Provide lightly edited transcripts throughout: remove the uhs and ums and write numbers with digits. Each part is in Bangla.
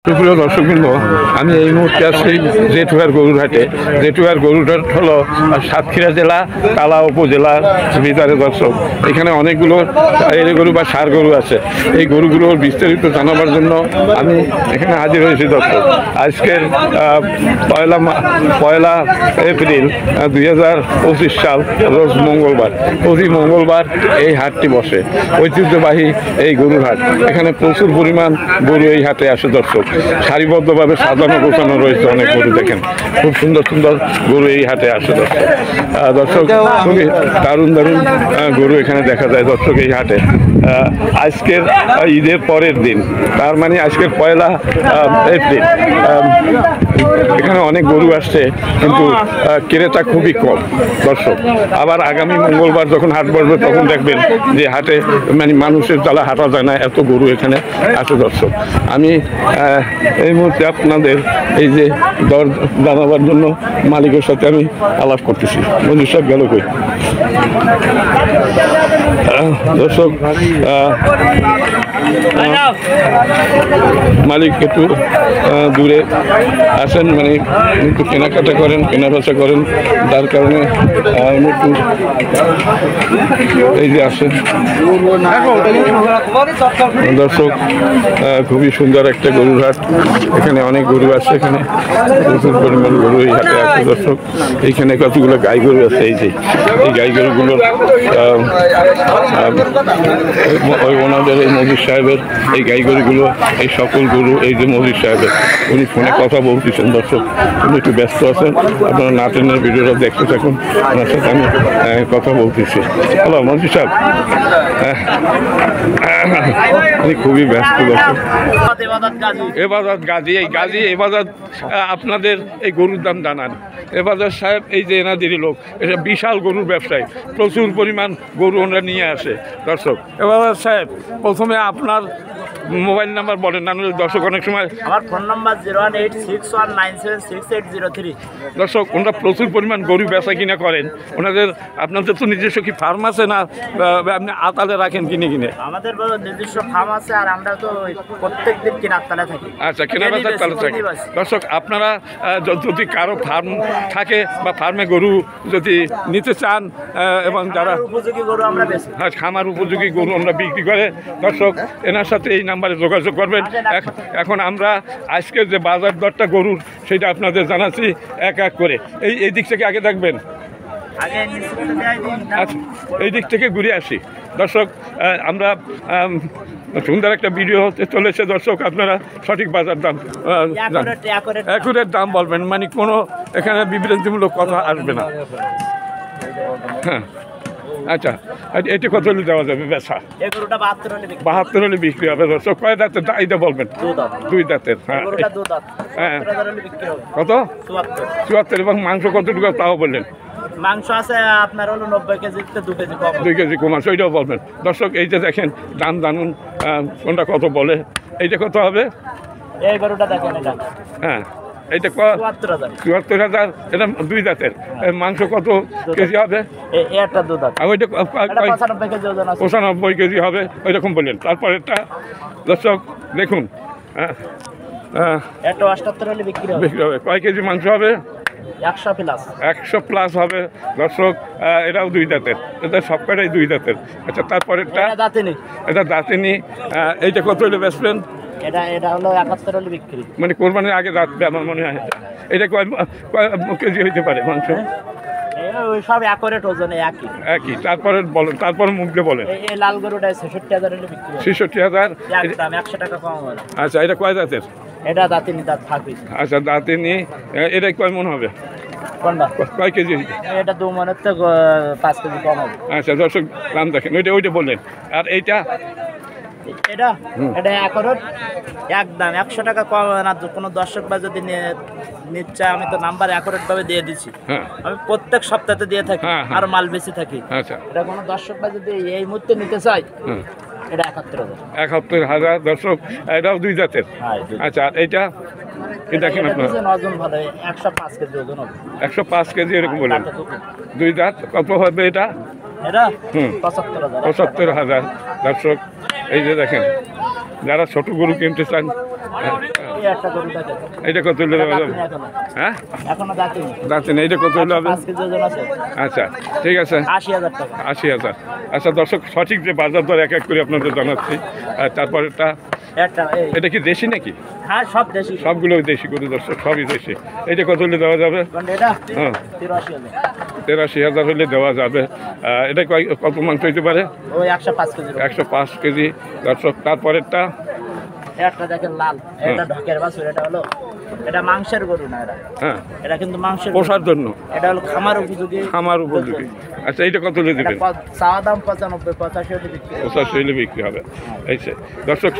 সুপ্রিয় দর্শকবৃন্দ, আমি এই মুহূর্তে আছি জেঠুয়ার গরুর হাটে। জেঠুয়ার গরুর হাট হলো সাতক্ষীরা জেলা তালা উপজেলার ভিতরে। দর্শক, এখানে অনেকগুলো এর গরু বা ষাঁড় গরু আছে। এই গরুগুলোর বিস্তারিত জানাবার জন্য আমি এখানে হাজির হয়েছি। দর্শক, আজকের পয়লা এপ্রিল 2025 সাল, রোজ মঙ্গলবার। প্রতি মঙ্গলবার এই হাটটি বসে, ঐতিহ্যবাহী এই গরুর হাট। এখানে প্রচুর পরিমাণ গরু এই হাটে আসে। দর্শক, সারিবদ্ধভাবে সাজানো গোছানো রয়েছে অনেক গরু। দেখেন, খুব সুন্দর সুন্দর গরু এই হাটে আসে। দর্শক, খুবই দারুণ দারুণ গরু এখানে দেখা যায়। দর্শক, এই হাটে আজকের ঈদের পরের দিন, তার মানে আজকের পয়লা এপ্রিল, এখানে অনেক গরু আসছে, কিন্তু ক্রেতা খুবই কম। দর্শক, আবার আগামী মঙ্গলবার যখন হাট বসবে তখন দেখবেন যে হাটে মানে মানুষের জ্বালা হাঁটা যায় না, এত গরু এখানে আসে। দর্শক, আমি এই মুহূর্তে আপনাদের এই যে দর জানাবার জন্য মালিকের সাথে আমি আলাপ করতেছি। মজুর সাহেব গেল কই? দর্শক, মালিক একটু দূরে আসেন, মানে একটু কেনাকাটা করেন, কেনাবেচা করেন, যার কারণে একটু এই যে আসেন। দর্শক, খুবই সুন্দর একটা গরুর হাট। এখানে অনেক গরু আছে, এখানে প্রচুর পরিমাণ গরু এই হাটে আছে। দর্শক, এইখানে কতগুলো গাই গরু আছে। এই যে এই গাই গরুগুলোর ওই ওনাদের এই মজিদ সাহেবের এই গাই গরুগুলো, এই সকল গরু এই যে মজিদ সাহেবের, উনি ফোনে কথা বলতেছেন। দর্শক, উনি একটু ব্যস্ত আছেন, আপনারা নাটেনের ভিডিওটা দেখতে থাকুন, ওনার সাথে আমি কথা বলতেছি। হ্যালো মজিদ সাহেব, উনি খুবই ব্যস্ত। দর্শক, এবাদত গাজী, এই গাজী এবাদত আপনাদের এই গরুর দাম জানান। এবাদত সাহেব এই যে এনাদেরই লোক, এটা বিশাল গরুর ব্যবসায়ী, প্রচুর পরিমাণ গরু ওনারা নিয়ে আসে। দর্শক, এবাদত সাহেব, প্রথমে আপনার মোবাইল নাম্বার বলেন, না দর্শক অনেক সময়। আমার ফোন নাম্বার 01861976803। দর্শক, ওনারা প্রচুর পরিমাণ গরু বেচা কিনা করেন। ওনাদের আপনাদের তো নিজস্ব কি ফার্ম আছে, না আপনি আতালে রাখেন কিনে কিনে? আমাদের নিজস্ব ফার্ম আছে, আর আমরা তো প্রত্যেক দিন কেনার তালে থাকি। আচ্ছা, কেনা বেচার তালে থাকি। দর্শক, আপনারা যদি কারো ফার্ম থাকে বা ফার্মে গরু যদি নিতে চান, এবং যারা উপযোগী গরু আমরা বেচি, হ্যাঁ, খামার উপযোগী গরু আমরা বিক্রি করে। দর্শক, এনার সাথে এই নাম্বারে যোগাযোগ করবেন। এখন আমরা আজকের যে বাজার দরটা গরুর, সেটা আপনাদের জানাচ্ছি এক এক করে। এই দিক থেকে আগে থাকবেন। আচ্ছা, এই দিক থেকে ঘুরে আসি। দর্শক, আমরা সুন্দর একটা ভিডিও হতে চলেছে। দর্শক, আপনারা সঠিক বাজার দাম অ্যাকুরেট দাম বলবেন, মানে কোনো এখানে বিভ্রান্তিমূলক কথা আসবে না। হ্যাঁ, আচ্ছা, এটা কত হলে দেওয়া যাবে বেচা? 72 হলে বিক্রি হবে। দর্শক, কয় দাঁতের? এটা বলবেন। 2 দাঁতের। হ্যাঁ, হ্যাঁ, কত? 74। এবং মাংস কতটুকু তাও বললেন? মাংস আছে আপনার হলো 90 কেজিতে 2 কেজি কম। 2 কেজি কম আছে, ওইটাও বলবেন। দর্শক, এই যে দেখেন, দাম জানুন কোনটা কত বলে। এইটা কত হবে? এই গরুটা দেখেন, এটা হ্যাঁ, এইটা 74,000। এটা 2 দাঁতের। মাংস কত কেজি হবে? একটা 2 দাঁত। আর ওইটা 95 কেজি ওজন আছে। 95 কেজি হবে, ওইরকম বললেন। তারপর এটা দর্শক দেখুন, এটা 78 হলে বিক্রি হবে। কয় কেজি মাংস হবে? 100 প্লাস হবে। দর্শক, এটাও 2 দাঁতের। এটা সব কটাই 2 দাঁতের। আচ্ছা, তারপরেরটা এটা দাঁতেনি। এইটা কত হলে বেচবেন? এটা হলো 71 হলে বিক্রি, মানে কোরবানির আগে রাখবে আমার মনে হয়। এটা কয় কেজি হইতে পারে মাংস? সব অ্যাকুরেট ওজনে একই। তারপরে বলেন, তারপরে মুখে বলেন। এই লাল গরুটা 66,000 হলে বিক্রি। 66,000 একদম 100 টাকা কম হবে। আচ্ছা, এটা কয় দাঁতের? এটা দাঁতিনি, দাঁত থাকবে। আচ্ছা, দাঁতিনি। এটা কয় মন হবে? কোনটা? কয় কেজি? এটা 2 মনের তো 5 কেজি কম হবে। আচ্ছা, দর্শক দাম দেখেন, ওইটা বললেন। আর এইটা? এটা অ্যাকুরেট একদম 100 টাকা কম না। কোনো দর্শক বা যদি নিচ্ছে, আমি তো নাম্বার অ্যাকুরেট ভাবে দিয়ে দিচ্ছি। আমি প্রত্যেক সপ্তাহে দিয়ে থাকি, আর মাল বেশি থাকি। আচ্ছা, এটা কোনো দর্শক বা যদি এই মুহূর্তে নিতে চাই, এটা 71,000। দর্শক, এটাও 2 দাঁতের। আচ্ছা, এইটা দেখেন আপনার ওজন ভালো, 105 কেজি ওজন হবে। 105 কেজি এরকম বলেন। 2 দাঁত। কত হবে এটা? 75,000। দর্শক, এই যে দেখেন, যারা ছোট গরু কিনতে চান এই একটা গরু দেখেন, এটা কত হলে দেওয়া যাবে? এখনো হ্যাঁ, এখনো দাঁতিনি। যাচ্ছে না, এটা কত হলে হবে? 5 কেজি ওজন আছে, আচ্ছা ঠিক আছে, 80,000 টাকা। 80,000। আচ্ছা দর্শক, সঠিক যে বাজার দর এক এক করে আপনাদের জানাচ্ছি। আর তারপরেরটা, একটা এই, এটা কি দেশি নাকি? হ্যাঁ সব দেশি। সবগুলো দেশি গরু দর্শক, সবই দেশি। এটা কত হলে দেওয়া যাবে? কোনটা এটা? হ্যাঁ, 83,000। 83,000 হলে দেওয়া যাবে। এটা কত মাংস হইতে পারে? ওই 105 কেজি। 105 কেজি দর্শক। তারপরেরটা, একটা দেখেন লাল, এটা ঢকের বাছুর, এটা হলো, এটা মাংসের গরু না এটা, হ্যাঁ, এটা কিন্তু মাংসের গরু। পোষার জন্য, এটা হলো খামার উপযোগী। খামার উপযোগী। আচ্ছা এইটা কত হলে এটা দেবেন? চাওয়া দাম 95, 85 হলে বিক্রি হবে। 85 হলে বিক্রি হবে। এই যে দর্শক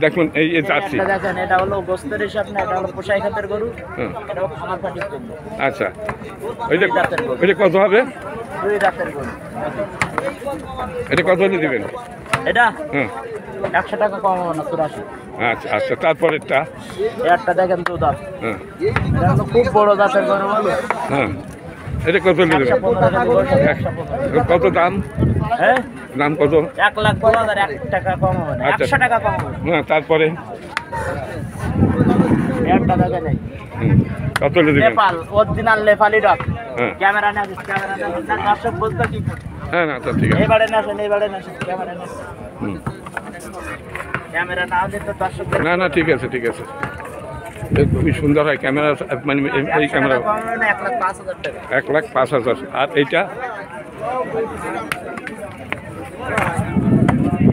দেখুন, এই যে জার্সি। একটা দেখেন, এটা হলো গোস্তের হিসাব না, এটা হলো পোষাই খাতের গরু, হ্যাঁ, এটা খামার পাটির জন্য। আচ্ছা ওইটা দুই দাঁতের গরু। ওইটা কত হবে? 2 দাঁতের গরু। এটা কত হলে দেবেন? এটা হ্যাঁ, 100 টাকা কম হবে না, 84। আচ্ছা আচ্ছা। তারপরেরটা, একটা দেখেন 2 দাঁত, হ্যাঁ এটা হলো খুব বড় দাঁতের গরু বলে। হ্যাঁ, এটা কত হলে দেবেন? 115 টাকা দিব, 115। কত দাম? হ্যাঁ, দাম কত? 1,02,000, 1 টাকা কম হবে না, আচ্ছা। 100 টাকা কম হবে। হ্যাঁ, তারপরে একটা দেখেন এই, কত হলে দেবেন? Nepal original Nepali dog. হ্যাঁ ক্যামেরা না, ক্যামেরা না, দর্শক বলতে কি, হ্যাঁ, না আচ্ছা ঠিক আছে। এইবারে না আসেন, এইবারে না আসেন, ক্যামেরা না, হুম। ক্যামেরা না হলে তো দর্শক না না ঠিক আছে ঠিক আছে, এ খুবই সুন্দর হয় ক্যামেরা, মানে এই ক্যামেরা। 1,05,000 টাকা। 1,05,000। আর এইটা?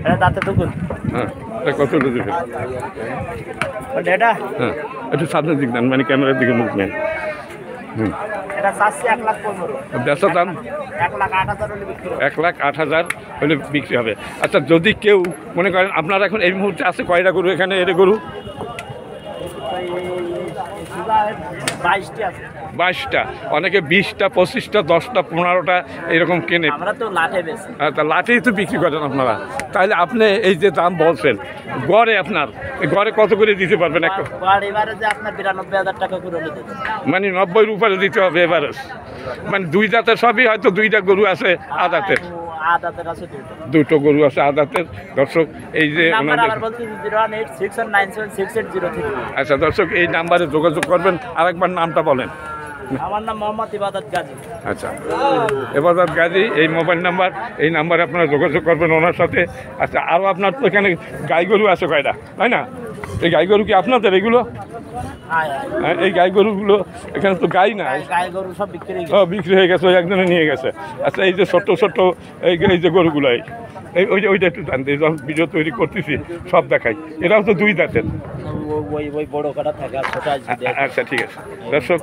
এটা দাঁতে দুগুণ। হ্যাঁ, এটা কত হলে দেবেন? এটা হ্যাঁ, একটু সামনের দিক নেন, মানে ক্যামেরার দিকে মুখ নেন। হুম। এটা চাচ্ছি 1,15,000। বেচার দাম 1,08,000 হলে বিক্রি হবে। 1,08,000 হলে বিক্রি হবে। আচ্ছা, যদি কেউ মনে করেন, আপনার এখন এই মুহূর্তে আছে কয়টা গরু এখানে? এর গরু 22টি আছে। 22টা, অনেকে 20টা, 25টা, 10টা, 15টা এরকম কেনে। আমরা তো লাঠে বেশি। তা লাঠেই তো বিক্রি করেন আপনারা। তাহলে আপনি এই যে দাম বলছেন, গড়ে আপনার গড়ে কত করে দিতে পারবেন? একটা এবারে যে আপনার 92,000 টাকা করে হলে দেবে। মানে 90-এর উপরে দিতে হবে এবারে। মানে 2 দাঁতের সবই, হয়তো 2টা গরু আছে আদাতের, আদাতের আছে দুটো। 2টো গরু আছে আদাতের। দর্শক এই যে নাম্বার ওনাদের, আবার বলছি 01861976803। আচ্ছা দর্শক এই নাম্বারে যোগাযোগ করবেন। আরেকবার নামটা বলেন। আমার নাম মোহাম্মদ ইবাদত গাজী। আচ্ছা, এবাদত গাজী, এই মোবাইল নাম্বার, এই নাম্বারে আপনারা যোগাযোগ করবেন ওনার সাথে। আচ্ছা, আরও আপনার তো এখানে গাই গরু আছে কয়টা, তাই না? এই গাই গরু কি আপনাদের এগুলো? হ্যাঁ, এই গাই গরুগুলো এখানে তো গাই না, গাই গরু সব বিক্রি হয়ে গেছে। সব বিক্রি হয়ে গেছে, ওই একজনে নিয়ে গেছে। আচ্ছা, এই যে ছোট্ট ছোট্ট এই যে গরুগুলো, ওইটা একটু জানতে, যখন ভিডিও তৈরি করতেছি সব দেখাই। এটাও তো 2 দাঁতের। ওই বড় কাটা থাকে আর ছোট আছে। আচ্ছা ঠিক আছে দর্শক,